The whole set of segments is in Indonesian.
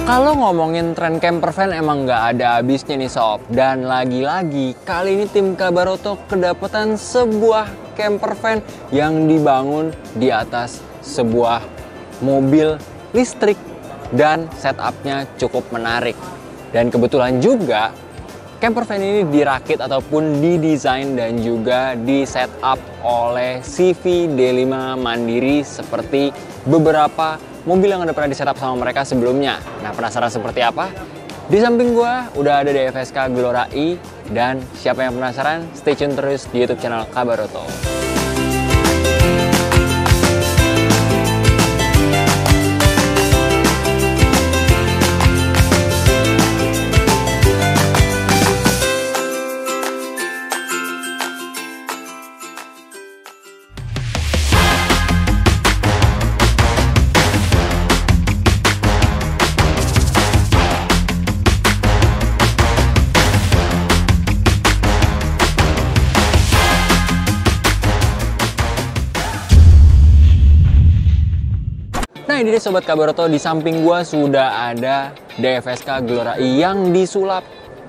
Kalau ngomongin tren camper van emang nggak ada habisnya nih sob. Dan lagi-lagi kali ini tim Kabaroto kedapatan sebuah camper van yang dibangun di atas sebuah mobil listrik. Dan setupnya cukup menarik. Dan kebetulan juga camper van ini dirakit ataupun didesain dan juga di setup oleh CV D5 Mandiri seperti beberapa mobil yang udah pernah di setup sama mereka sebelumnya. Nah, penasaran seperti apa? Di samping gua udah ada DFSK Glora I, dan siapa yang penasaran? Stay tune terus di YouTube channel Kabaroto. Nah, ini dia Sobat Kabaroto, di samping gua sudah ada DFSK Glora I yang disulap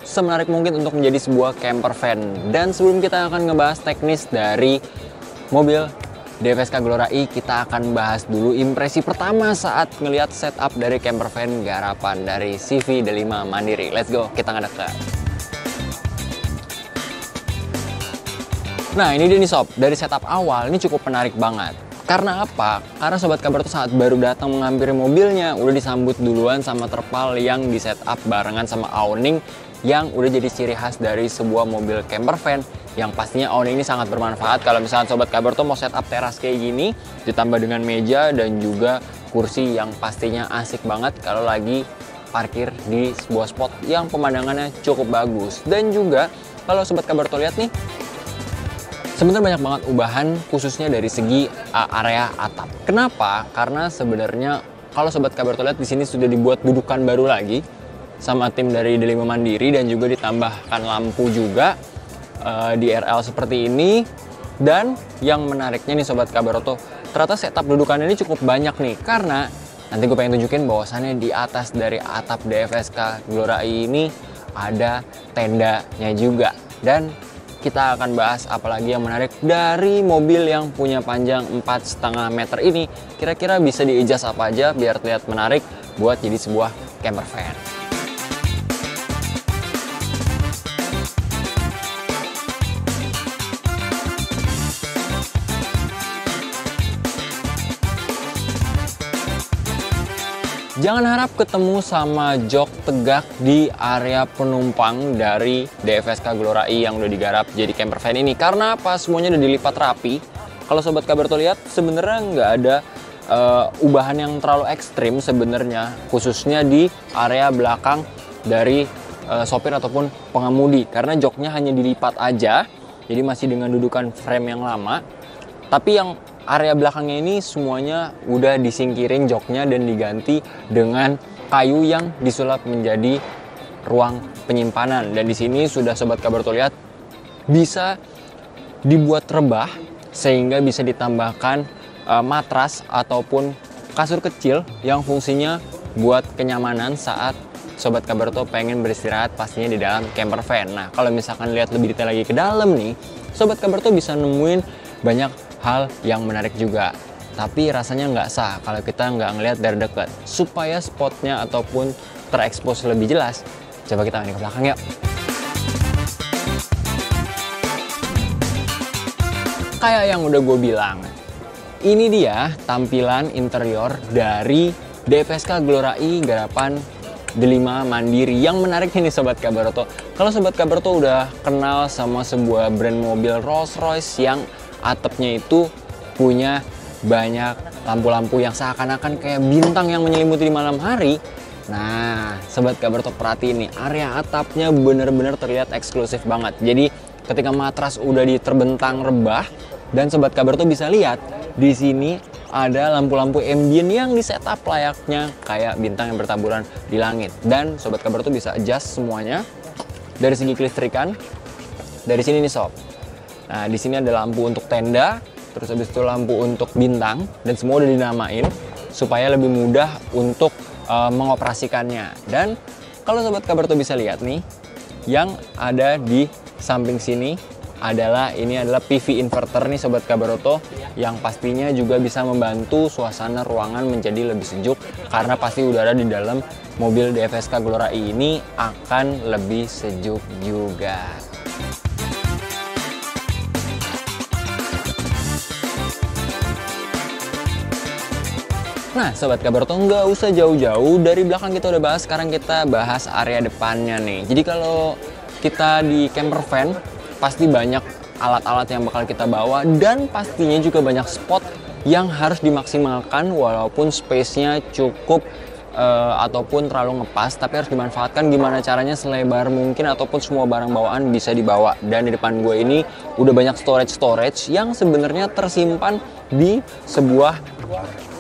semenarik mungkin untuk menjadi sebuah camper van. Dan sebelum kita akan ngebahas teknis dari mobil DFSK Glora I, kita akan bahas dulu impresi pertama saat ngelihat setup dari camper van garapan dari CV D5 Mandiri. Let's go, kita ngedekat. Nah, ini dia nih sob, dari setup awal ini cukup menarik banget. Karena apa? Karena Sobat Kabaroto saat baru datang menghampiri mobilnya udah disambut duluan sama terpal yang di setup barengan sama awning yang udah jadi ciri khas dari sebuah mobil camper van, yang pastinya awning ini sangat bermanfaat kalau misalnya Sobat Kabaroto mau setup teras kayak gini, ditambah dengan meja dan juga kursi yang pastinya asik banget kalau lagi parkir di sebuah spot yang pemandangannya cukup bagus. Dan juga kalau Sobat Kabaroto lihat nih, sebenarnya banyak banget ubahan khususnya dari segi area atap. Kenapa? Karena sebenarnya kalau Sobat Kabaroto lihat di sini sudah dibuat dudukan baru lagi sama tim dari D5 Mandiri dan juga ditambahkan lampu juga di RL seperti ini. Dan yang menariknya nih Sobat Kabaroto, ternyata setup dudukan ini cukup banyak nih, karena nanti gue pengen tunjukin bahwasannya di atas dari atap DFSK Glora I ini ada tendanya juga. Dan kita akan bahas apalagi yang menarik dari mobil yang punya panjang 4,5 meter ini. Kira-kira bisa di-adjust apa aja biar terlihat menarik buat jadi sebuah camper van. Jangan harap ketemu sama jok tegak di area penumpang dari DFSK Glora I yang udah digarap jadi camper van ini. Karena apa? Semuanya udah dilipat rapi. Kalau Sobat Kabaroto lihat, sebenarnya nggak ada ubahan yang terlalu ekstrim sebenarnya, khususnya di area belakang dari sopir ataupun pengemudi. Karena joknya hanya dilipat aja, jadi masih dengan dudukan frame yang lama. Tapi yang area belakangnya ini semuanya udah disingkirin joknya dan diganti dengan kayu yang disulap menjadi ruang penyimpanan. Dan di sini sudah Sobat Kabaroto lihat bisa dibuat rebah sehingga bisa ditambahkan matras ataupun kasur kecil yang fungsinya buat kenyamanan saat Sobat Kabaroto pengen beristirahat pastinya di dalam camper van. Nah, kalau misalkan lihat lebih detail lagi ke dalam nih, Sobat Kabaroto bisa nemuin banyak hal yang menarik juga. Tapi rasanya nggak sah kalau kita nggak ngelihat dari dekat. Supaya spotnya ataupun terekspos lebih jelas, coba kita lihat ke belakang yuk. Kayak yang udah gue bilang, ini dia tampilan interior dari DFSK Glora I garapan D5 Mandiri. Yang menarik ini Sobat Kabaroto, kalau Sobat Kabaroto udah kenal sama sebuah brand mobil Rolls Royce yang atapnya itu punya banyak lampu-lampu yang seakan-akan kayak bintang yang menyelimuti di malam hari. Nah, Sobat Kabaroto perhatiin nih, area atapnya bener-bener terlihat eksklusif banget. Jadi ketika matras udah diterbentang rebah, dan Sobat Kabaroto bisa lihat di sini ada lampu-lampu ambient yang disetup layaknya kayak bintang yang bertaburan di langit. Dan Sobat Kabaroto bisa adjust semuanya dari segi kelistrikan. Dari sini nih sob. Nah, di sini ada lampu untuk tenda, terus habis itu lampu untuk bintang, dan semua udah dinamain supaya lebih mudah untuk mengoperasikannya. Dan kalau Sobat Kabarto bisa lihat nih, yang ada di samping sini adalah PV inverter nih Sobat Kabarto, yang pastinya juga bisa membantu suasana ruangan menjadi lebih sejuk, karena pasti udara di dalam mobil DFSK Gloria E ini akan lebih sejuk juga. Nah Sobat Kabarto, nggak usah jauh-jauh, dari belakang kita udah bahas, sekarang kita bahas area depannya nih. Jadi kalau kita di camper van, pasti banyak alat-alat yang bakal kita bawa, dan pastinya juga banyak spot yang harus dimaksimalkan walaupun space-nya cukup ataupun terlalu ngepas, tapi harus dimanfaatkan gimana caranya selebar mungkin ataupun semua barang bawaan bisa dibawa. Dan di depan gue ini udah banyak storage yang sebenarnya tersimpan di sebuah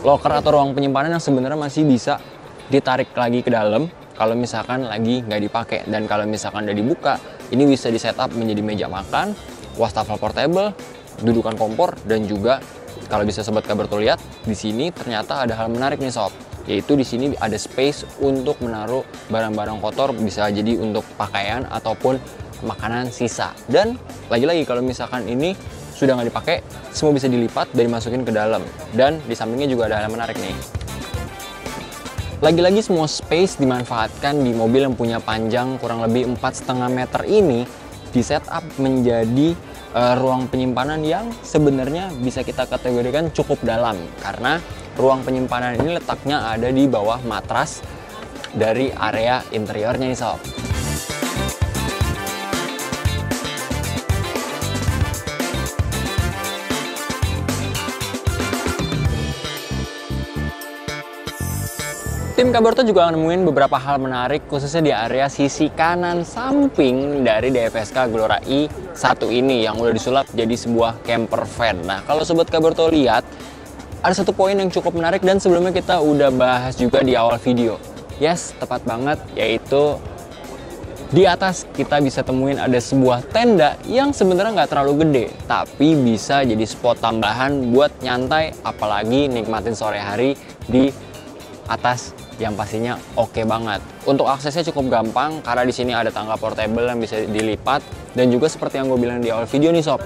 locker atau ruang penyimpanan yang sebenarnya masih bisa ditarik lagi ke dalam kalau misalkan lagi nggak dipakai. Dan kalau misalkan udah dibuka, ini bisa di setup menjadi meja makan, wastafel portable, dudukan kompor, dan juga kalau bisa Sobat Kabarto lihat di sini ternyata ada hal menarik nih sob, yaitu di sini ada space untuk menaruh barang-barang kotor, bisa jadi untuk pakaian ataupun makanan sisa. Dan lagi-lagi kalau misalkan ini sudah nggak dipakai, semua bisa dilipat dan dimasukin ke dalam. Dan di sampingnya juga ada hal menarik nih. Lagi-lagi semua space dimanfaatkan di mobil yang punya panjang kurang lebih 4,5 meter ini, di setup menjadi ruang penyimpanan yang sebenarnya bisa kita kategorikan cukup dalam, karena ruang penyimpanan ini letaknya ada di bawah matras dari area interiornya nih sob. Tim Kabarto juga nemuin beberapa hal menarik khususnya di area sisi kanan samping dari DFSK Gloria i1 ini yang udah disulap jadi sebuah camper van. Nah kalau Sobat Kabarto lihat, ada satu poin yang cukup menarik dan sebelumnya kita udah bahas juga di awal video. Yes, tepat banget, yaitu di atas kita bisa temuin ada sebuah tenda yang sebenarnya nggak terlalu gede, tapi bisa jadi spot tambahan buat nyantai, apalagi nikmatin sore hari di atas yang pastinya oke banget. Untuk aksesnya cukup gampang karena di sini ada tangga portable yang bisa dilipat, dan juga seperti yang gue bilang di awal video nih sob,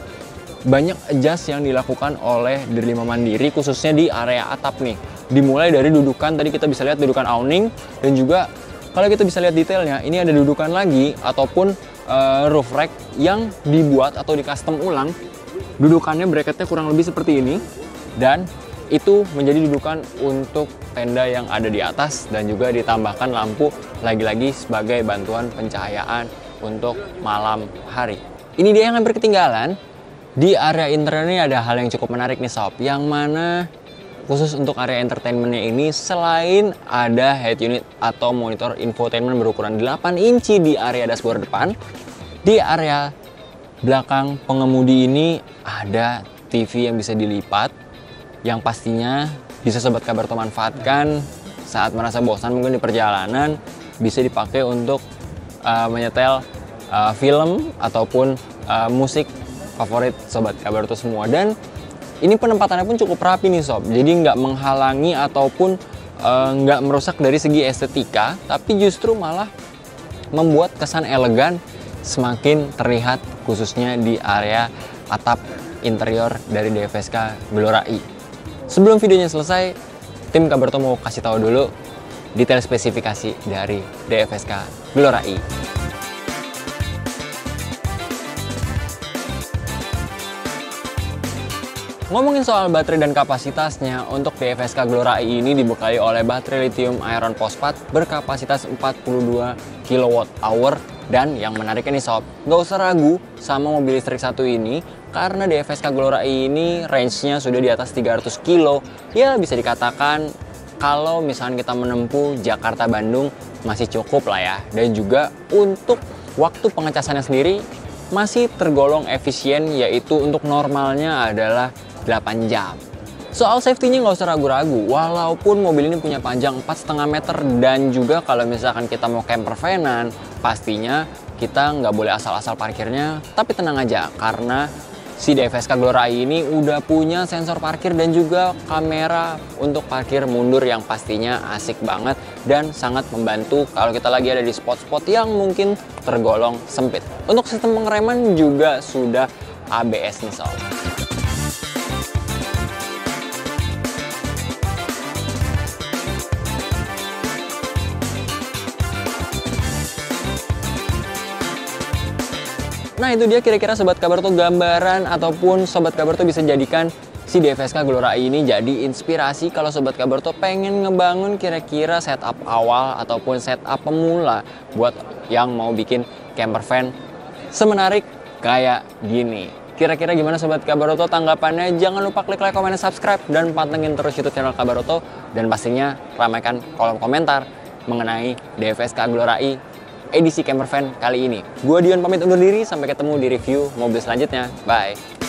banyak adjust yang dilakukan oleh Delima Mandiri khususnya di area atap nih. Dimulai dari dudukan, tadi kita bisa lihat dudukan awning, dan juga kalau kita bisa lihat detailnya, ini ada dudukan lagi ataupun roof rack yang dibuat atau di custom ulang. Dudukannya bracketnya kurang lebih seperti ini, dan itu menjadi dudukan untuk tenda yang ada di atas, dan juga ditambahkan lampu lagi-lagi sebagai bantuan pencahayaan untuk malam hari. Ini dia yang hampir ketinggalan. Di area interior ini ada hal yang cukup menarik nih sob, yang mana khusus untuk area entertainmentnya ini, selain ada head unit atau monitor infotainment berukuran 8 inci di area dashboard depan, di area belakang pengemudi ini ada TV yang bisa dilipat, yang pastinya bisa Sobat Kabarto manfaatkan saat merasa bosan mungkin di perjalanan, bisa dipakai untuk menyetel film ataupun musik favorit Sobat Kabarto semua. Dan ini penempatannya pun cukup rapi nih sob, jadi nggak menghalangi ataupun nggak merusak dari segi estetika, tapi justru malah membuat kesan elegan semakin terlihat khususnya di area atap interior dari DFSK Gloria i. Sebelum videonya selesai, tim Kabarto mau kasih tahu dulu detail spesifikasi dari DFSK Gloria i. Ngomongin soal baterai dan kapasitasnya, untuk DFSK Gloria i ini dibekali oleh baterai lithium iron phosphate berkapasitas 42 kWh. Dan yang menariknya nih sob, nggak usah ragu sama mobil listrik satu ini, karena DFSK Gloria i ini range-nya sudah di atas 300 kilo. Ya bisa dikatakan kalau misalnya kita menempuh Jakarta-Bandung masih cukup lah ya. Dan juga untuk waktu pengecasannya sendiri masih tergolong efisien, yaitu untuk normalnya adalah 8 jam. Soal safety-nya nggak usah ragu-ragu, walaupun mobil ini punya panjang 4,5 meter, dan juga kalau misalkan kita mau camper van-an, pastinya kita nggak boleh asal-asal parkirnya. Tapi tenang aja, karena Si DFSK Glora AI ini udah punya sensor parkir dan juga kamera untuk parkir mundur yang pastinya asik banget dan sangat membantu kalau kita lagi ada di spot-spot yang mungkin tergolong sempit. Untuk sistem pengereman juga sudah ABS nih sob. Nah itu dia kira-kira Sobat Kabar Tuh gambaran ataupun Sobat Kabar Tuh bisa jadikan si DFSK Glora AI ini jadi inspirasi kalau Sobat Kabar Tuh pengen ngebangun kira-kira setup awal ataupun setup pemula buat yang mau bikin camper van semenarik kayak gini. Kira-kira gimana Sobat Kabar Tuh tanggapannya? Jangan lupa klik like, komen, dan subscribe dan pantengin terus YouTube channel Kabar Tuh dan pastinya ramaikan kolom komentar mengenai DFSK Glora AI edisi camper van kali ini. Gua Dion pamit undur diri, sampai ketemu di review mobil selanjutnya. Bye.